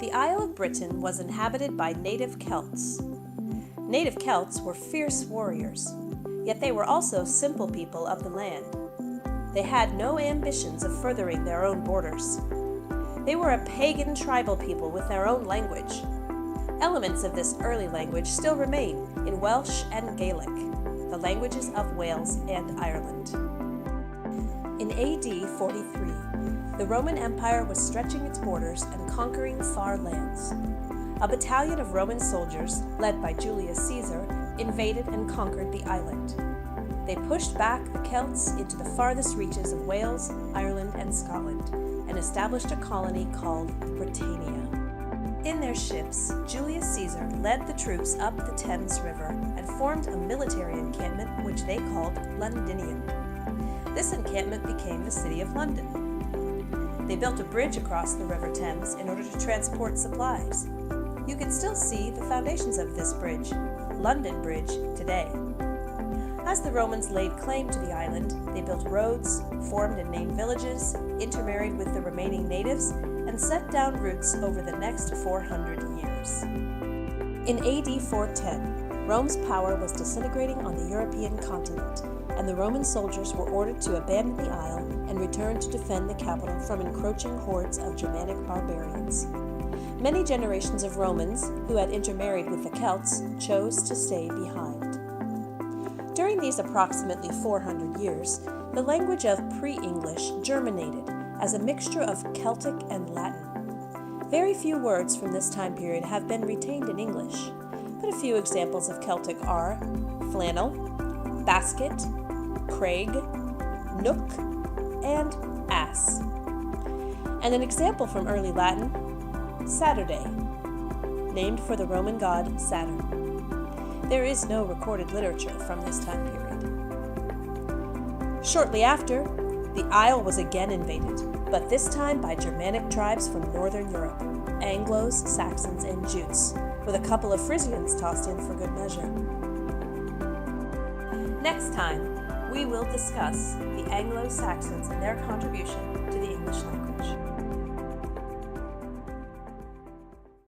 The Isle of Britain was inhabited by native Celts. Native Celts were fierce warriors, yet they were also simple people of the land. They had no ambitions of furthering their own borders. They were a pagan tribal people with their own language. Elements of this early language still remain in Welsh and Gaelic, the languages of Wales and Ireland. In AD 43, the Roman Empire was stretching its borders and conquering far lands. A battalion of Roman soldiers, led by Julius Caesar, invaded and conquered the island. They pushed back the Celts into the farthest reaches of Wales, Ireland, and Scotland, and established a colony called Britannia. In their ships, Julius Caesar led the troops up the Thames River and formed a military encampment which they called Londinium. This encampment became the city of London. They built a bridge across the River Thames in order to transport supplies. You can still see the foundations of this bridge, London Bridge, today. As the Romans laid claim to the island, they built roads, formed and named villages, intermarried with the remaining natives, and set down roots over the next 400 years. In AD 410, Rome's power was disintegrating on the European continent, and the Roman soldiers were ordered to abandon the isle and return to defend the capital from encroaching hordes of Germanic barbarians. Many generations of Romans, who had intermarried with the Celts, chose to stay behind. During these approximately 400 years, the language of pre-English germinated as a mixture of Celtic and Latin. Very few words from this time period have been retained in English, but a few examples of Celtic are flannel, basket, craig, nook, and ass. And an example from early Latin, Saturday, named for the Roman god Saturn. There is no recorded literature from this time period. Shortly after, the Isle was again invaded, but this time by Germanic tribes from northern Europe, Anglos, Saxons, and Jutes, with a couple of Frisians tossed in for good measure. Next time, we will discuss the Anglo-Saxons and their contribution to the English language.